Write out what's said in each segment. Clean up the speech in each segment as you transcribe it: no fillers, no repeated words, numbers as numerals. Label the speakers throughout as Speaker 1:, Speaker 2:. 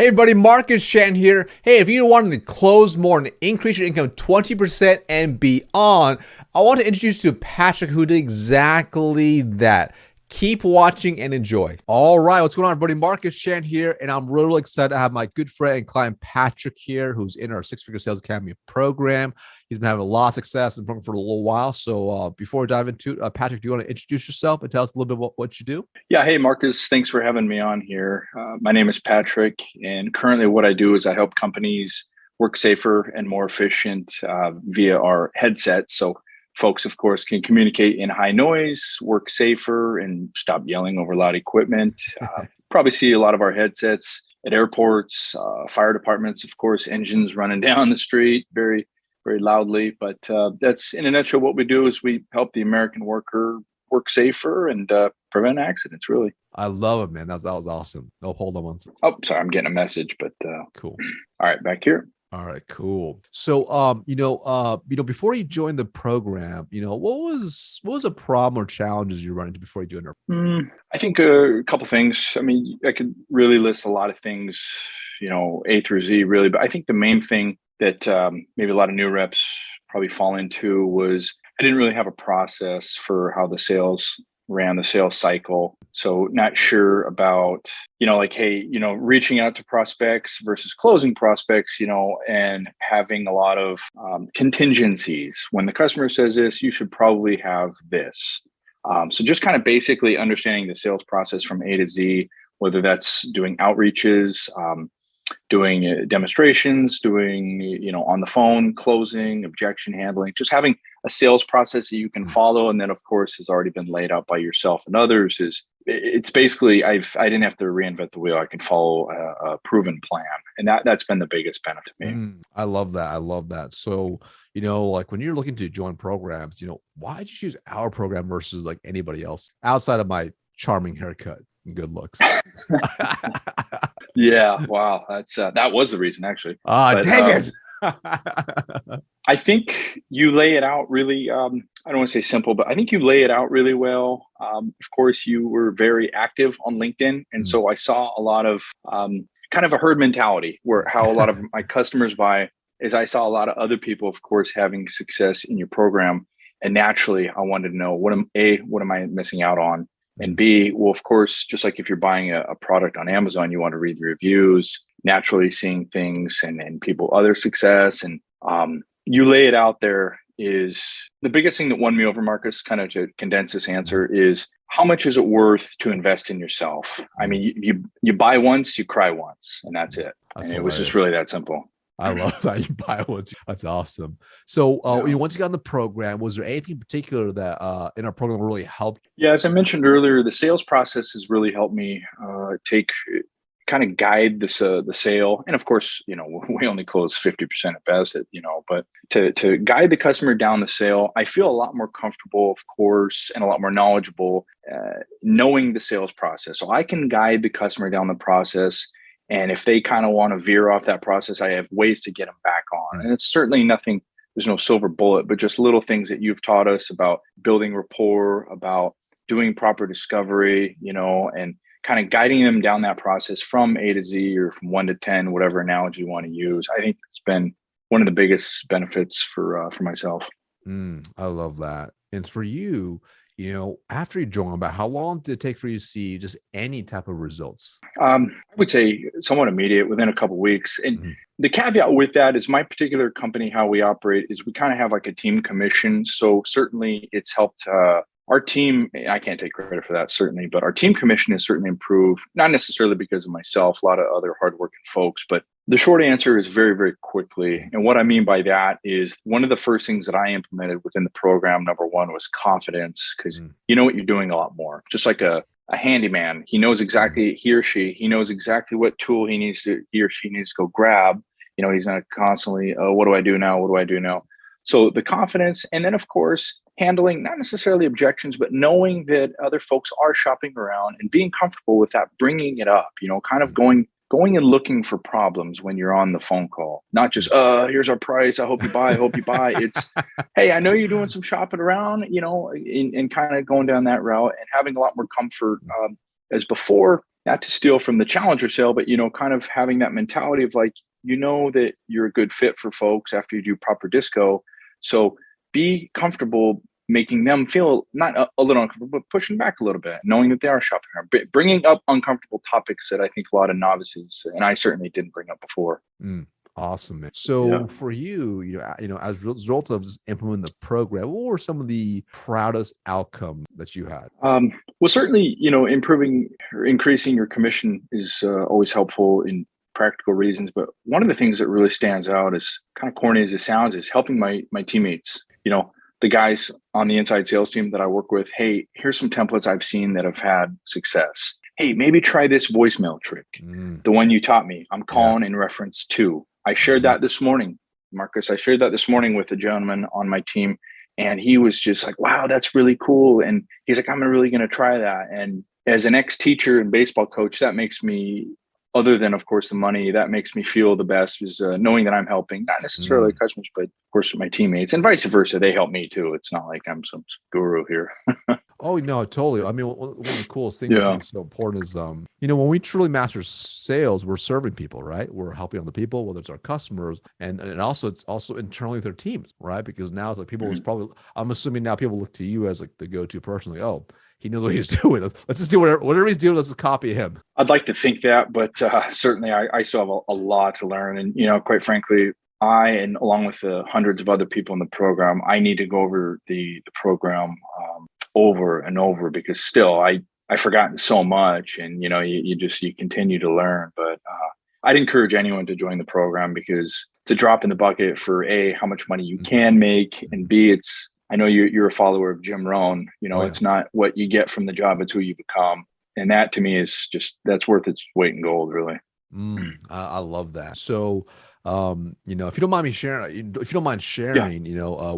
Speaker 1: Hey everybody, Marcus Shan here. Hey, if you want to close more and increase your income 20% and beyond, I want to introduce you to Patrick, who did exactly that. Keep watching and enjoy. All right, what's going on, everybody? Marcus Shan here, and I'm really excited to have my good friend and client Patrick here, who's in our Six Figure Sales Academy program. He's been having a lot of success in the program for a little while. So before we dive into it, Patrick, do you want to introduce yourself and tell us a little bit about what you do?
Speaker 2: Yeah. Hey, Marcus. Thanks for having me on here. My name is Patrick, and currently what I do is I help companies work safer and more efficient via our headsets. So folks, of course, can communicate in high noise, work safer, and stop yelling over loud equipment. Probably see a lot of our headsets at airports, fire departments, of course, engines running down the street very, very loudly. But that's in a nutshell what we do is we help the American worker work safer and prevent accidents, really.
Speaker 1: I love it, man. That was awesome. No, hold on one second.
Speaker 2: Oh, sorry, I'm getting a message, but
Speaker 1: Cool.
Speaker 2: all right, back here.
Speaker 1: All right, cool. So, before you joined the program, what was a problem or challenges you run into before you joined it?
Speaker 2: I think a couple things. I mean, I could really list a lot of things, A through Z, really. But I think the main thing that maybe a lot of new reps probably fall into was I didn't really have a process for how the sales ran the sales cycle. So not sure about, reaching out to prospects versus closing prospects, and having a lot of contingencies. When the customer says this, you should probably have this. So just kind of basically understanding the sales process from A to Z, whether that's doing outreaches, doing demonstrations, doing, on the phone, closing, objection handling, just having a sales process that you can follow. And then of course has already been laid out by yourself and others. It's basically, I didn't have to reinvent the wheel. I can follow a proven plan. And that's been the biggest benefit to me.
Speaker 1: I love that. So, like when you're looking to join programs, why did you choose our program versus like anybody else outside of my charming haircut and good looks?
Speaker 2: Yeah. Wow. That was the reason actually.
Speaker 1: Dang it.
Speaker 2: I think you lay it out really, I don't want to say simple, but I think you lay it out really well. Of course, you were very active on LinkedIn. And so I saw a lot of kind of a herd mentality where how a lot of my customers buy is I saw a lot of other people, of course, having success in your program. And naturally, I wanted to know what am I missing out on? And B, well, of course, just like if you're buying a product on Amazon, you want to read the reviews, naturally seeing things and people, other success. And you lay it out there is the biggest thing that won me over, Marcus, kind of to condense this answer is how much is it worth to invest in yourself? I mean, you buy once, you cry once, and that's it. And it was just really that simple.
Speaker 1: I love that you buy one. That's awesome. So once you got in the program, was there anything in particular that in our program really helped?
Speaker 2: Yeah, as I mentioned earlier, the sales process has really helped me kind of guide the sale. And of course, we only close 50% at best, but to guide the customer down the sale, I feel a lot more comfortable, of course, and a lot more knowledgeable knowing the sales process. So I can guide the customer down the process. And if they kind of want to veer off that process, I have ways to get them back on. And it's certainly nothing, there's no silver bullet, but just little things that you've taught us about building rapport, about doing proper discovery, and kind of guiding them down that process from A to Z or from 1 to 10, whatever analogy you want to use. I think it's been one of the biggest benefits for myself.
Speaker 1: I love that. And for you, after you joined, about how long did it take for you to see just any type of results?
Speaker 2: I would say somewhat immediate, within a couple of weeks. And the caveat with that is my particular company, how we operate is we kind of have like a team commission. So certainly it's helped our team. I can't take credit for that, certainly, but our team commission has certainly improved, not necessarily because of myself, a lot of other hardworking folks, but the short answer is very, very quickly. And what I mean by that is one of the first things that I implemented within the program, number one, was confidence, because you know what you're doing a lot more. Just like a handyman, he knows exactly, he knows exactly what tool he or she needs to go grab. He's not constantly, oh, what do I do now? What do I do now? So the confidence, and then of course, handling not necessarily objections, but knowing that other folks are shopping around and being comfortable with that, bringing it up, kind of going and looking for problems when you're on the phone call, not just, here's our price. I hope you buy. It's, hey, I know you're doing some shopping around, and kind of going down that route and having a lot more comfort as before. not to steal from the challenger sale, but, kind of having that mentality of like, that you're a good fit for folks after you do proper disco. So be comfortable making them feel not a little uncomfortable, but pushing back a little bit, knowing that they are shopping around, bringing up uncomfortable topics that I think a lot of novices, and I certainly didn't bring up before.
Speaker 1: Mm, awesome, man.
Speaker 2: Yeah.
Speaker 1: So for you, as a result of implementing the program, what were some of the proudest outcomes that you had?
Speaker 2: Well, certainly, improving or increasing your commission is always helpful in practical reasons. But one of the things that really stands out, is kind of corny as it sounds, is helping my teammates. The guys on the inside sales team that I work with. Hey, here's some templates I've seen that have had success. Hey, maybe try this voicemail trick, the one you taught me. I'm calling in reference to. I shared that this morning, Marcus. I shared that this morning with a gentleman on my team. And he was just like, wow, that's really cool. And he's like, I'm really going to try that. And as an ex-teacher and baseball coach, that makes me, other than, of course, the money, that makes me feel the best, is knowing that I'm helping, not necessarily customers, but of course, my teammates, and vice versa. They help me too. It's not like I'm some guru here.
Speaker 1: Oh, no, totally. I mean, one of the coolest things I
Speaker 2: Yeah.
Speaker 1: think is so important is, when we truly master sales, we're serving people, right? We're helping other people, whether it's our customers, and also it's also internally with their teams, right? Because now it's like people is probably, I'm assuming now people look to you as like the go-to person, like, oh, he knows what he's doing. Let's just do whatever he's doing. Let's just copy him.
Speaker 2: I'd like to think that, but certainly I still have a lot to learn. And, quite frankly, and along with the hundreds of other people in the program, I need to go over the program over and over, because still I've forgotten so much, and you continue to learn. But I'd encourage anyone to join the program, because it's a drop in the bucket for A, how much money you can make, and B, I know you're a follower of Jim Rohn. It's not what you get from the job, it's who you become. And that to me is that's worth its weight in gold, really.
Speaker 1: I love that. So, if you don't mind me sharing, if you don't mind sharing,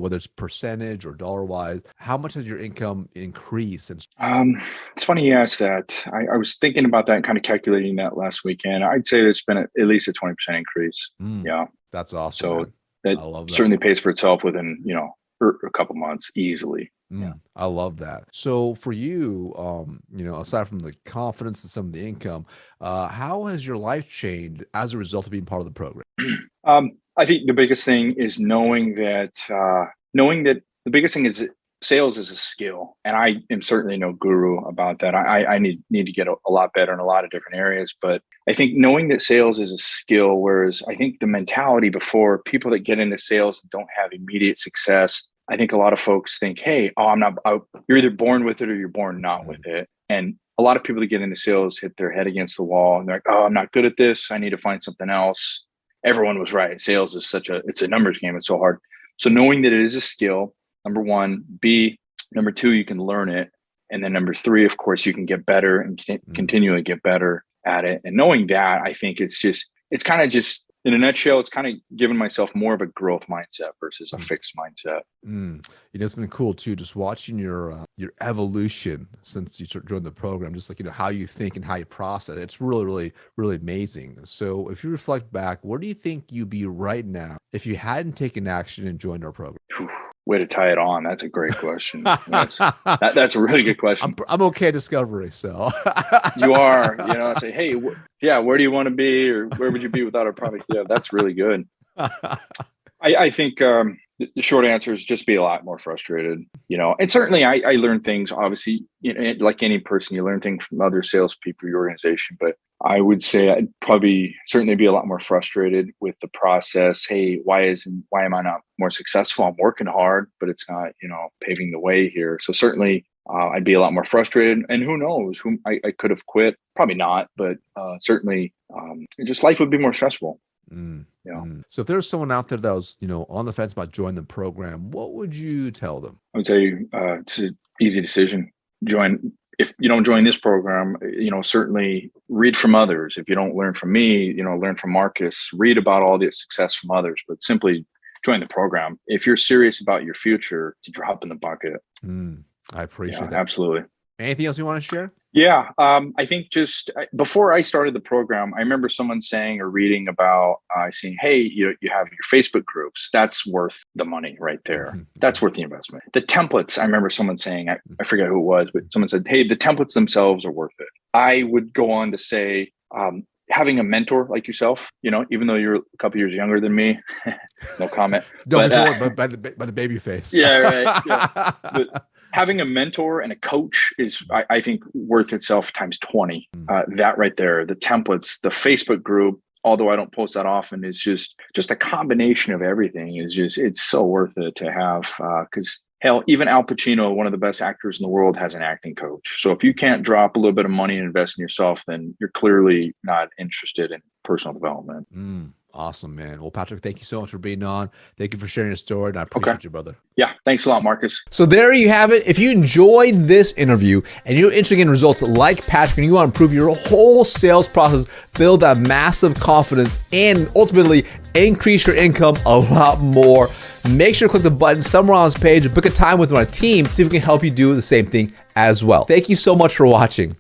Speaker 1: whether it's percentage or dollar wise, how much has your income increased since?
Speaker 2: It's funny you asked that. I was thinking about that and kind of calculating that last weekend. I'd say there's been at least a 20% increase. Yeah.
Speaker 1: That's awesome.
Speaker 2: So
Speaker 1: Man.
Speaker 2: that
Speaker 1: I love that.
Speaker 2: certainly pays for itself within, a couple months easily. Yeah.
Speaker 1: I love that. So for you, aside from the confidence and some of the income, how has your life changed as a result of being part of the program?
Speaker 2: I think the biggest thing is knowing that the biggest thing is sales is a skill, and I am certainly no guru about that. I need to get a lot better in a lot of different areas, but I think knowing that sales is a skill, whereas I think the mentality before, people that get into sales don't have immediate success. I think a lot of folks think, hey, you're either born with it or you're born not with it. And a lot of people that get into sales hit their head against the wall and they're like, oh, I'm not good at this. I need to find something else. Everyone was right. Sales is it's a numbers game. It's so hard. So knowing that it is a skill, number one. B, number two, you can learn it. And then number three, of course, you can get better and continually get better at it. And knowing that, I think it's kind of just, in a nutshell, it's kind of giving myself more of a growth mindset versus a fixed mindset.
Speaker 1: It's been cool too, just watching your evolution since you joined the program, just like, how you think and how you process. It's really, really, really amazing. So if you reflect back, where do you think you'd be right now if you hadn't taken action and joined our program?
Speaker 2: Way to tie it on. That's a great question. That's a really good question.
Speaker 1: I'm okay discovering. So
Speaker 2: you are, say, hey, where do you want to be, or where would you be without our product? Yeah, that's really good. I think the short answer is just be a lot more frustrated, and certainly I learn things, obviously, like any person, you learn things from other salespeople, your organization, but I would say I'd probably certainly be a lot more frustrated with the process. Hey, why am I not more successful? I'm working hard, but it's not, paving the way here. So certainly I'd be a lot more frustrated, and who knows, I could have quit, probably not, but certainly just life would be more stressful.
Speaker 1: So if there's someone out there that was, on the fence about joining the program, what would you tell them?
Speaker 2: I would say it's an easy decision. If you don't join this program, certainly read from others. If you don't learn from me, learn from Marcus, read about all the success from others, but simply join the program. If you're serious about your future, it's a drop in the bucket.
Speaker 1: I appreciate that.
Speaker 2: Absolutely.
Speaker 1: Anything else you want to share?
Speaker 2: Yeah, I think just before I started the program, I remember someone saying or reading about saying, "Hey, you have your Facebook groups. That's worth the money right there. That's worth the investment." The templates, I remember someone saying, I forget who it was, but someone said, "Hey, the templates themselves are worth it." I would go on to say, having a mentor like yourself, even though you're a couple years younger than me, no comment.
Speaker 1: Don't be fooled by the baby face.
Speaker 2: Yeah, right. Yeah. But having a mentor and a coach is, I think, worth itself times 20. That right there, the templates, the Facebook group, although I don't post that often, is just a combination of everything. It's so worth it to have, because hell, even Al Pacino, one of the best actors in the world, has an acting coach. So if you can't drop a little bit of money and invest in yourself, then you're clearly not interested in personal development.
Speaker 1: Awesome, man. Well, Patrick, thank you so much for being on. Thank you for sharing your story, and I appreciate you, brother.
Speaker 2: Yeah, thanks a lot, Marcus.
Speaker 1: So there you have it. If you enjoyed this interview and you're interested in results like Patrick and you want to improve your whole sales process, build that massive confidence, and ultimately increase your income a lot more, make sure to click the button somewhere on this page and book a time with my team, see if we can help you do the same thing as well. Thank you so much for watching.